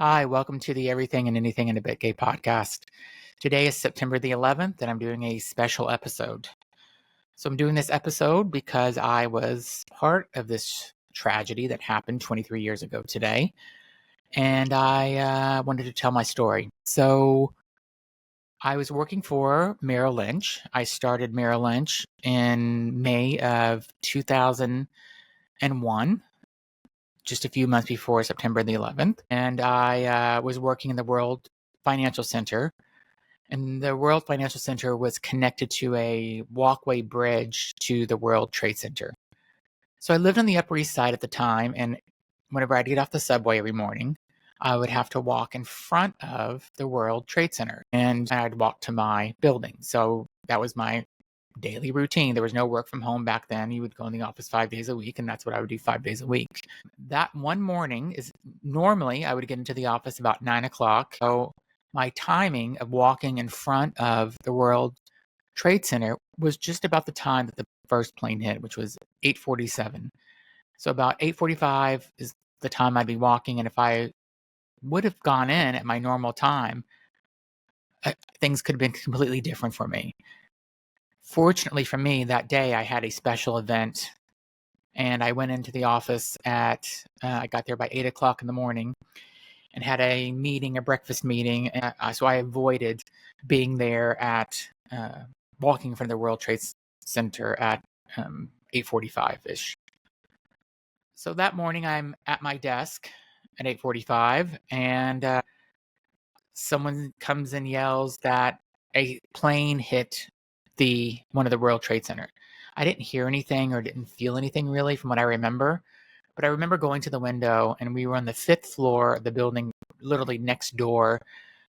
Hi, welcome to the Everything and Anything in a Bit Gay podcast. Today is September the 11th, and I'm doing a special episode. So, I'm doing this episode because I was part of this tragedy that happened 23 years ago today, and I wanted to tell my story. So, I was working for Merrill Lynch. I started Merrill Lynch in May of 2001, just a few months before September the 11th. And I was working in the World Financial Center. And the World Financial Center was connected to a walkway bridge to the World Trade Center. So I lived on the Upper East Side at the time. And whenever I'd get off the subway every morning, I would have to walk in front of the World Trade Center and I'd walk to my building. So that was my daily routine. There was no work from home back then. You would go in the office 5 days a week, and that's what I would do 5 days a week. That one morning is normally I would get into the office about 9 o'clock. So my timing of walking in front of the World Trade Center was just about the time that the first plane hit, which was 8:47. So about 8:45 is the time I'd be walking, and if I would have gone in at my normal time, things could have been completely different for me. Fortunately for me, that day I had a special event, and I went into the office I got there by 8 o'clock in the morning and had a meeting, a breakfast meeting. So I avoided being there walking in front of the World Trade Center at 8:45-ish. So that morning I'm at my desk at 8:45, and someone comes and yells that a plane hit one of the World Trade Center. I didn't hear anything or didn't feel anything really from what I remember, but I remember going to the window and we were on the 5th floor of the building, literally next door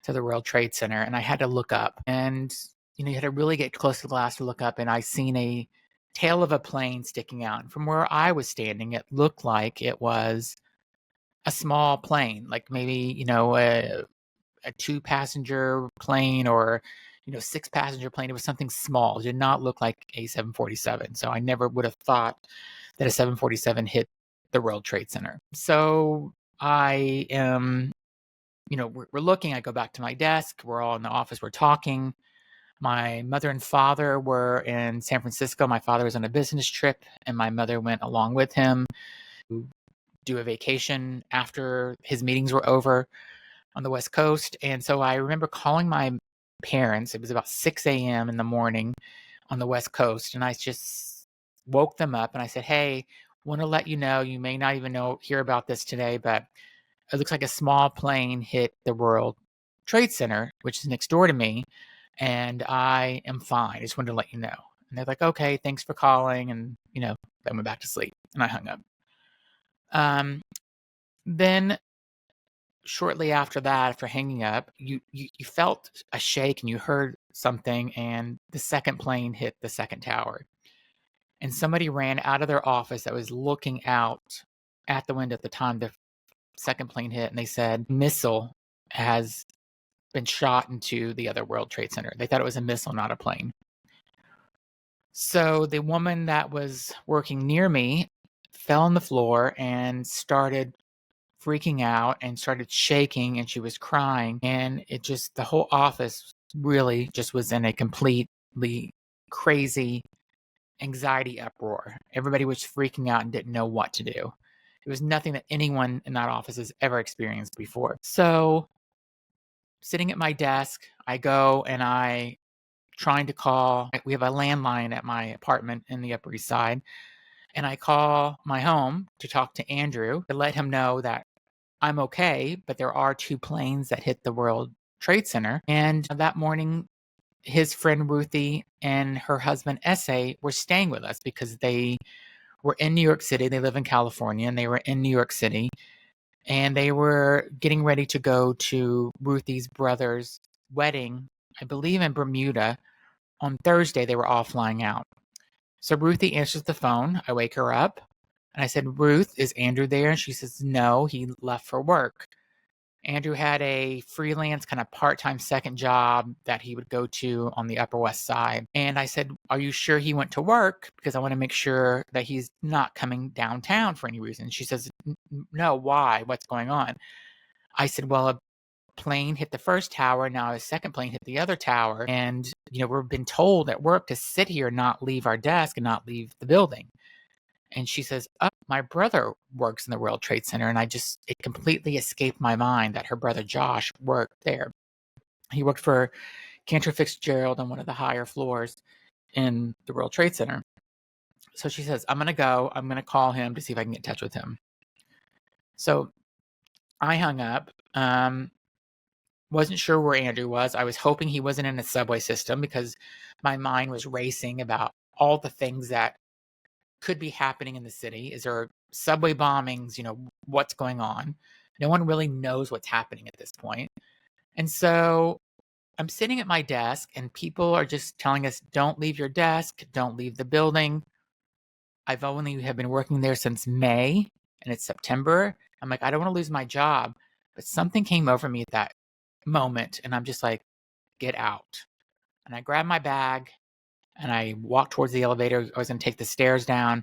to the World Trade Center, and I had to look up. And you had to really get close to the glass to look up, and I seen a tail of a plane sticking out. And from where I was standing, it looked like it was a small plane, like maybe a 2-passenger plane or 6-passenger plane. It was something small. It did not look like a 747. So I never would have thought that a 747 hit the World Trade Center. So I am, we're looking. I go back to my desk. We're all in the office. We're talking. My mother and father were in San Francisco. My father was on a business trip, and my mother went along with him to do a vacation after his meetings were over on the West Coast. And so I remember calling my parents. It was about 6 a.m. in the morning on the West Coast. And I just woke them up and I said, "Hey, want to let you know, you may not even hear about this today, but it looks like a small plane hit the World Trade Center, which is next door to me. And I am fine. I just wanted to let you know." And they're like, "Okay, thanks for calling." And, I went back to sleep and I hung up. Then shortly after that, after hanging up, you felt a shake and you heard something, and the second plane hit the second tower. And somebody ran out of their office that was looking out at the window at the time the second plane hit, and they said, "Missile has been shot into the other World Trade Center." They thought it was a missile, not a plane. So the woman that was working near me fell on the floor and started freaking out and started shaking, and she was crying, and the whole office really just was in a completely crazy anxiety uproar. Everybody was freaking out and didn't know what to do. It was nothing that anyone in that office has ever experienced before. So sitting at my desk, I go and I trying to call. We have a landline at my apartment in the Upper East Side, and I call my home to talk to Andrew to let him know that I'm okay, but there are 2 planes that hit the World Trade Center. And that morning, his friend Ruthie and her husband Essay were staying with us because they were in New York City. They live in California, and they were in New York City. And they were getting ready to go to Ruthie's brother's wedding, I believe in Bermuda. On Thursday, they were all flying out. So Ruthie answers the phone. I wake her up. And I said, "Ruth, is Andrew there?" And she says, "No, he left for work." Andrew had a freelance kind of part-time second job that he would go to on the Upper West Side. And I said, "Are you sure he went to work? Because I want to make sure that he's not coming downtown for any reason." She says, "No, why? What's going on?" I said, well, a plane hit the first tower. Now a second plane hit the other tower. And, we've been told at work to sit here, not leave our desk and not leave the building. And she says, oh, my brother works in the World Trade Center. And it completely escaped my mind that her brother Josh worked there. He worked for Cantor Fitzgerald on one of the higher floors in the World Trade Center. So she says, I'm going to call him to see if I can get in touch with him. So I hung up. Wasn't sure where Andrew was. I was hoping he wasn't in a subway system because my mind was racing about all the things that could be happening in the city. Is there subway bombings? What's going on? No one really knows what's happening at this point. And so I'm sitting at my desk and people are just telling us, don't leave your desk, don't leave the building. I've only have been working there since May and it's September. I'm like, I don't want to lose my job. But something came over me at that moment and I'm just like, get out. And I grabbed my bag and I walked towards the elevator. I was going to take the stairs down.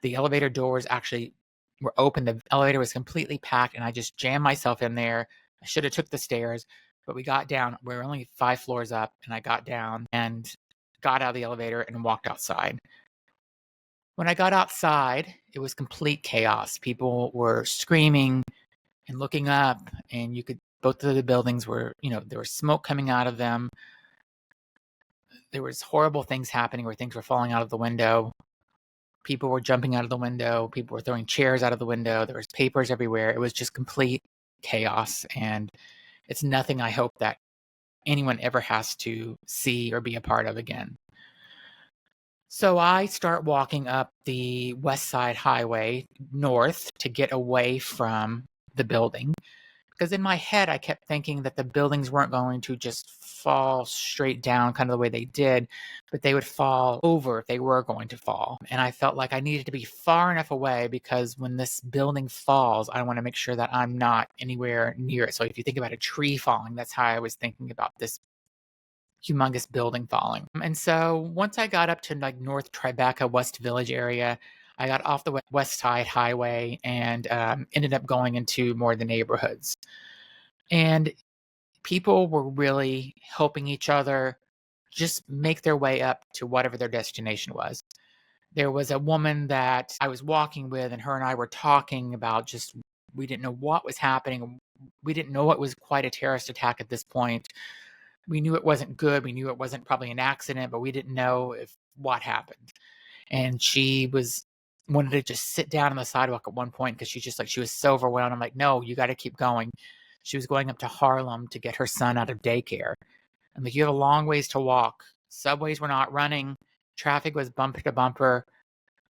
The elevator doors actually were open. The elevator was completely packed and I just jammed myself in there. I should have took the stairs, but we got down. We were only 5 floors up and I got down and got out of the elevator and walked outside. When I got outside, it was complete chaos. People were screaming and looking up, and both of the buildings were, there was smoke coming out of them. There was horrible things happening where things were falling out of the window. People were jumping out of the window. People were throwing chairs out of the window. There was papers everywhere. It was just complete chaos, and it's nothing I hope that anyone ever has to see or be a part of again. So I start walking up the West Side Highway north to get away from the building. Because in my head, I kept thinking that the buildings weren't going to just fall straight down kind of the way they did, but they would fall over if they were going to fall. And I felt like I needed to be far enough away because when this building falls, I want to make sure that I'm not anywhere near it. So if you think about a tree falling, that's how I was thinking about this humongous building falling. And so once I got up to like North Tribeca, West Village area, I got off the West Side Highway and ended up going into more of the neighborhoods. And people were really helping each other just make their way up to whatever their destination was. There was a woman that I was walking with, and her and I were talking about we didn't know what was happening. We didn't know it was quite a terrorist attack at this point. We knew it wasn't good. We knew it wasn't probably an accident, but we didn't know what happened. And she wanted to just sit down on the sidewalk at one point because she was so overwhelmed. I'm like, no, you got to keep going. She was going up to Harlem to get her son out of daycare. I'm like, you have a long ways to walk. Subways were not running. Traffic was bumper to bumper.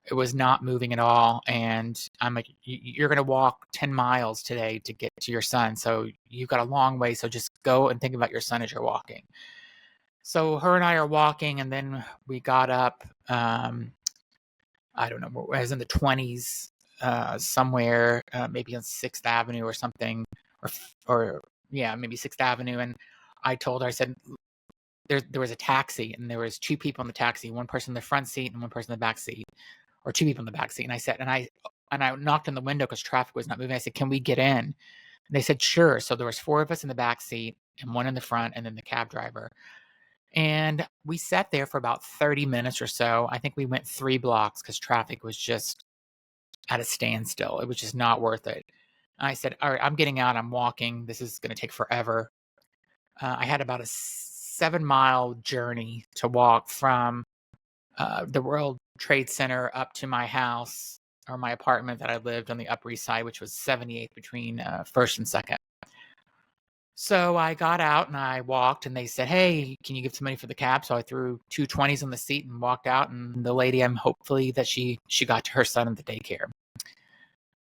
It was not moving at all. And I'm like, you're going to walk 10 miles today to get to your son. So you've got a long way. So just go and think about your son as you're walking. So her and I are walking, and then we got up, I don't know, I was in the 20s somewhere, maybe on 6th Avenue or something, or yeah, maybe 6th Avenue. And I told her, I said, there was a taxi, and there was 2 people in the taxi, one person in the front seat and one person in the back seat, or 2 people in the back seat. And I said, and I knocked on the window because traffic was not moving. I said, can we get in? And they said, sure. So there was 4 of us in the back seat and one in the front, and then the cab driver. And we sat there for about 30 minutes or so. I think we went 3 blocks because traffic was just at a standstill. It was just not worth it. I said, all right, I'm getting out. I'm walking. This is going to take forever. I had about a 7-mile journey to walk from the World Trade Center up to my house or my apartment that I lived on the Upper East Side, which was 78th between 1st and 2nd. So I got out and I walked, and they said, hey, can you give some money for the cab? So I threw 2 20s on the seat and walked out. And the lady, I'm hopefully that she got to her son at the daycare.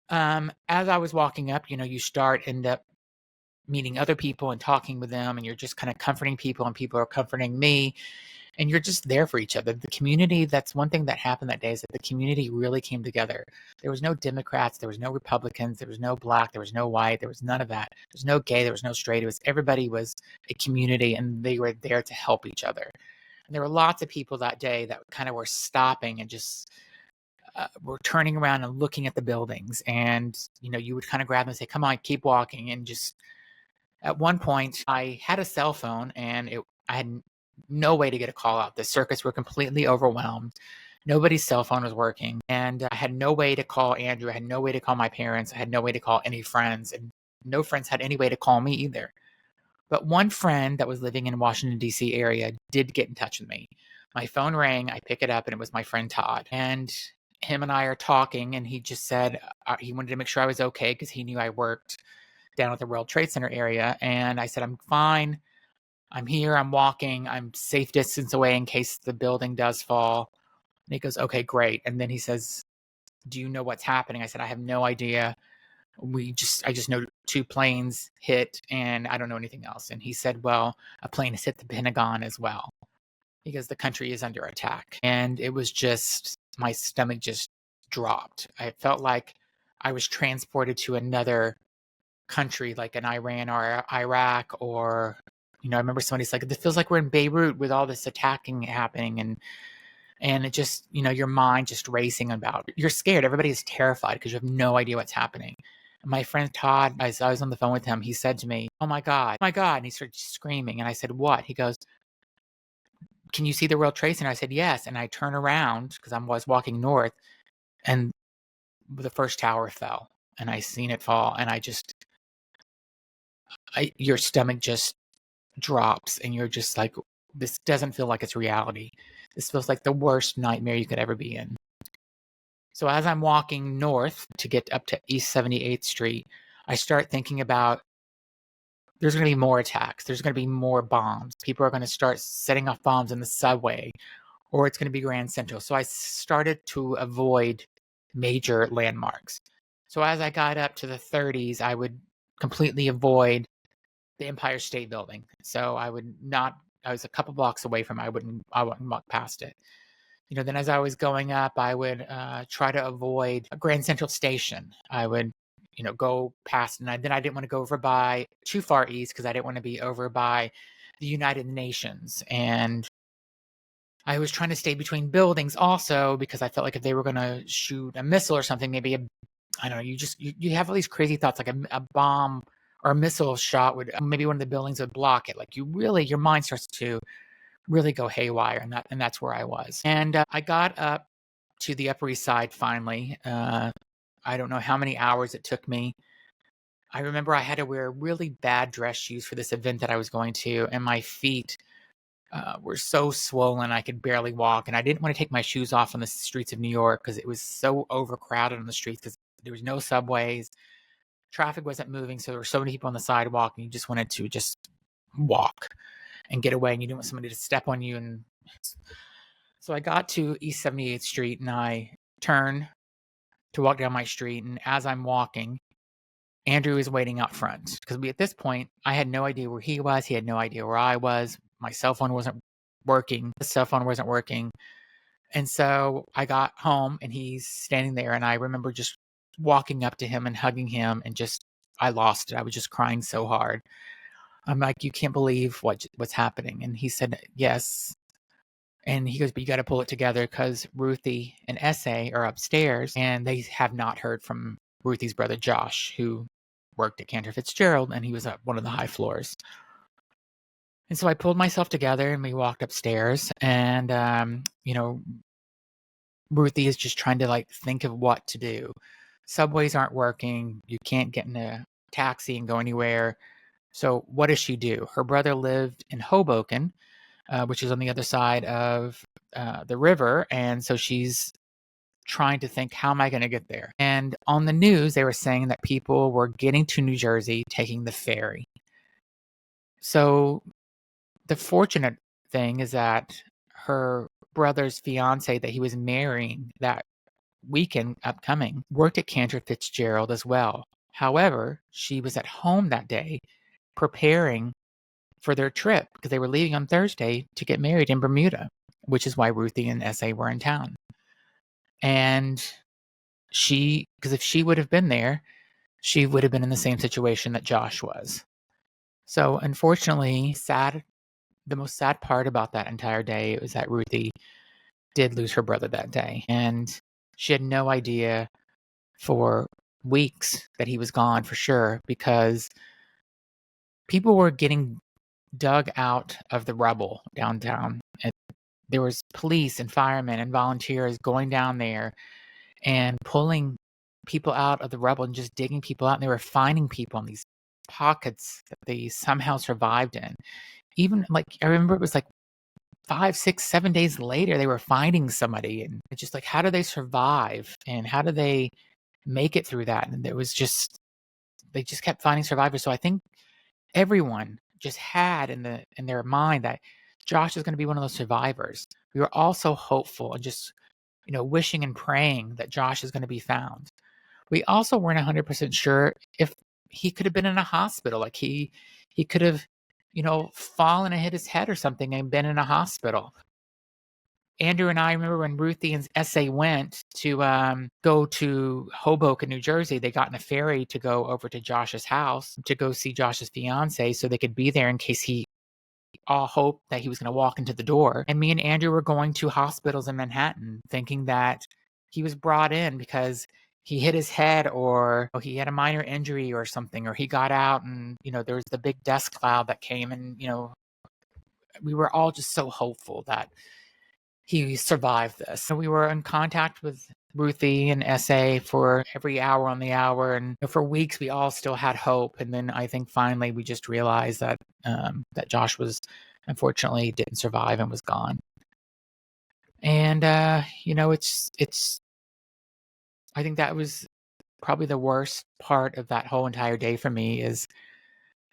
As I was walking up, you end up meeting other people and talking with them, and you're just kind of comforting people, and people are comforting me, and you're just there for each other. The community, that's one thing that happened that day, is that the community really came together. There was no Democrats, there was no Republicans, there was no black, there was no white, there was none of that. There was no gay, there was no straight. Everybody was a community, and they were there to help each other. And there were lots of people that day that kind of were stopping and just were turning around and looking at the buildings. And, you would kind of grab them and say, come on, keep walking. And just at one point, I had a cell phone and I had no way to get a call out. The circuits were completely overwhelmed. Nobody's cell phone was working. And I had no way to call Andrew. I had no way to call my parents. I had no way to call any friends. And no friends had any way to call me either. But one friend that was living in Washington, D.C. area did get in touch with me. My phone rang. I pick it up, and it was my friend Todd. And him and I are talking, and he just said he wanted to make sure I was okay because he knew I worked down at the World Trade Center area. And I said, I'm fine. I'm here. I'm walking. I'm safe distance away in case the building does fall. And he goes, okay, great. And then he says, do you know what's happening? I said, I have no idea. I just know two planes hit and I don't know anything else. And he said, well, a plane has hit the Pentagon as well because the country is under attack. And it was just, my stomach just dropped. I felt like I was transported to another country, like an Iran or Iraq, or, I remember somebody's like, it feels like we're in Beirut with all this attacking happening. And it just, your mind just racing about it. You're scared. Everybody is terrified because you have no idea what's happening. And my friend Todd, as I was on the phone with him, he said to me, oh my God, oh my God. And he started screaming. And I said, what? He goes, can you see the World Trade Center? I said, yes. And I turn around because I was walking north and the first tower fell and I seen it fall. And your stomach just drops and you're just like, this doesn't feel like it's reality. This feels like the worst nightmare you could ever be in. So as I'm walking north to get up to East 78th Street, I start thinking about there's going to be more attacks. There's going to be more bombs. People are going to start setting off bombs in the subway, or it's going to be Grand Central. So I started to avoid major landmarks. So as I got up to the 30s, I would completely avoid the Empire State Building. So I was a couple blocks away from it. I wouldn't walk past it. Then as I was going up, I would try to avoid Grand Central Station. I would, go past, and then I didn't want to go over by too far east because I didn't want to be over by the United Nations. And I was trying to stay between buildings also because I felt like if they were going to shoot a missile or something, maybe I don't know, you have all these crazy thoughts like a bomb or a missile shot would, maybe one of the buildings would block it. Like your mind starts to really go haywire, and that's where I was. And I got up to the Upper East Side finally. I don't know how many hours it took me. I remember I had to wear really bad dress shoes for this event that I was going to, and my feet were so swollen I could barely walk. And I didn't want to take my shoes off on the streets of New York because it was so overcrowded on the streets because there was no subways. Traffic wasn't moving, so there were so many people on the sidewalk, and you just wanted to just walk and get away, and you didn't want somebody to step on you. And so I got to East 78th Street, and I turned to walk down my street. And as I'm walking, Andrew is waiting out front because at this point, I had no idea where he was. He had no idea where I was. My cell phone wasn't working. His cell phone wasn't working. And so I got home, and he's standing there. And I remember just walking up to him and hugging him, and I lost it. I was just crying so hard. I'm like, you can't believe what's happening. And he said, yes. And he goes, but you got to pull it together because Ruthie and SA are upstairs and they have not heard from Ruthie's brother, Josh, who worked at Cantor Fitzgerald, and he was at one of the high floors. And so I pulled myself together and we walked upstairs, and, Ruthie is just trying to think of what to do. Subways aren't working. You can't get in a taxi and go anywhere. So what does she do? Her brother lived in Hoboken, which is on the other side of the river. And so she's trying to think, how am I going to get there? And on the news, they were saying that people were getting to New Jersey taking the ferry. So the fortunate thing is that her brother's fiance that he was marrying that weekend upcoming worked at Cantor Fitzgerald as well. However, she was at home that day preparing for their trip because they were leaving on Thursday to get married in Bermuda, which is why Ruthie and SA were in town. And because if she would have been there, she would have been in the same situation that Josh was. So unfortunately, the most sad part about that entire day was that Ruthie did lose her brother that day. And She had no idea for weeks that he was gone for sure, because people were getting dug out of the rubble downtown. And there was police and firemen and volunteers going down there and pulling people out of the rubble and just digging people out. And they were finding people in these pockets that they somehow survived in. Even like, I remember it was like 5, 6, 7 days later, they were finding somebody, and it's just like, how do they survive? And how do they make it through that? And it was just, they just kept finding survivors. So I think everyone just had in their mind that Josh is going to be one of those survivors. We were all so hopeful and just, wishing and praying that Josh is going to be found. We also weren't 100% sure if he could have been in a hospital. Like he could have, fallen and hit his head or something and been in a hospital. Andrew and I remember when Ruthie and SA went to go to Hoboken, New Jersey. They got in a ferry to go over to Josh's house to go see Josh's fiance so they could be there in case he all hoped that he was going to walk into the door. And me and Andrew were going to hospitals in Manhattan thinking that he was brought in because he hit his head, or he had a minor injury or something, or he got out and, there was the big dust cloud that came, and, we were all just so hopeful that he survived this. So we were in contact with Ruthie and SA for every hour on the hour. And for weeks, we all still had hope. And then I think finally we just realized that that Josh was, unfortunately, didn't survive and was gone. And, it's, I think that was probably the worst part of that whole entire day for me, is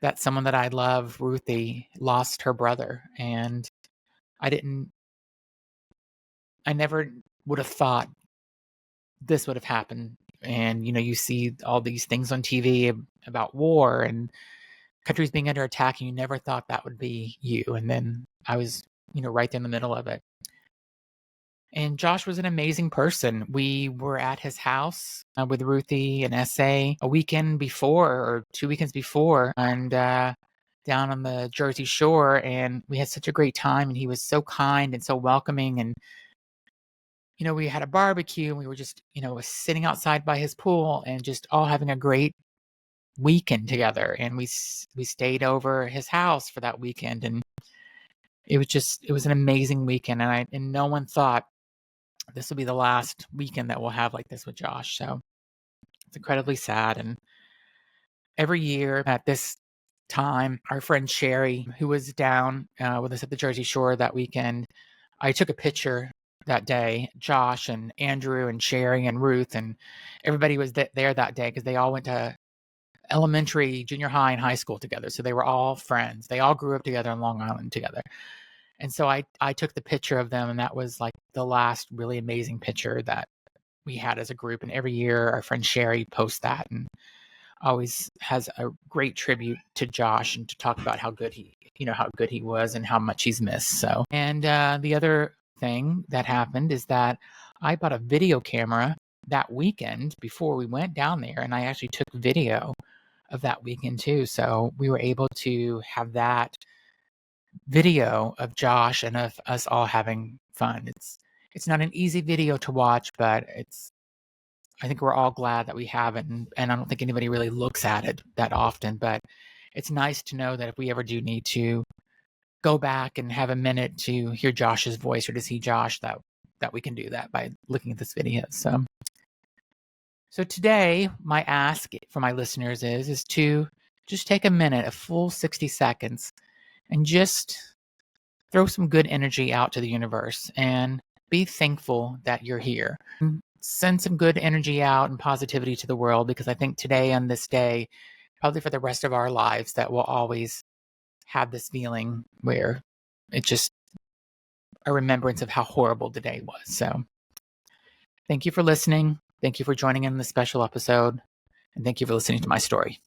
that someone that I love, Ruthie, lost her brother. And I never would have thought this would have happened. And, you see all these things on TV about war and countries being under attack, and you never thought that would be you. And then I was, right there in the middle of it. And Josh was an amazing person. We were at his house with Ruthie and SA a weekend before, or 2 weekends before, and down on the Jersey Shore. And we had such a great time. And he was so kind and so welcoming. And we had a barbecue, and we were just, sitting outside by his pool and just all having a great weekend together. And we stayed over his house for that weekend, and it was an amazing weekend. And no one thought this will be the last weekend that we'll have like this with Josh. So it's incredibly sad. And every year at this time, our friend Sherry, who was down with us at the Jersey Shore that weekend, I took a picture that day. Josh and Andrew and Sherry and Ruth and everybody was there that day because they all went to elementary, junior high, and high school together. So they were all friends. They all grew up together in Long Island together. And so I took the picture of them, and that was like the last really amazing picture that we had as a group. And every year our friend Sherry posts that and always has a great tribute to Josh and to talk about how good he was and how much he's missed. So, and the other thing that happened is that I bought a video camera that weekend before we went down there, and I actually took video of that weekend too. So we were able to have that video of Josh and of us all having fun. It's not an easy video to watch, but I think we're all glad that we have it, and I don't think anybody really looks at it that often. But it's nice to know that if we ever do need to go back and have a minute to hear Josh's voice or to see Josh, that we can do that by looking at this video. So today, my ask for my listeners is to just take a minute, a full 60 seconds, and just throw some good energy out to the universe and be thankful that you're here. Send some good energy out and positivity to the world, because I think today, on this day, probably for the rest of our lives, that we'll always have this feeling where it's just a remembrance of how horrible the day was. So thank you for listening. Thank you for joining in this special episode. And thank you for listening to my story.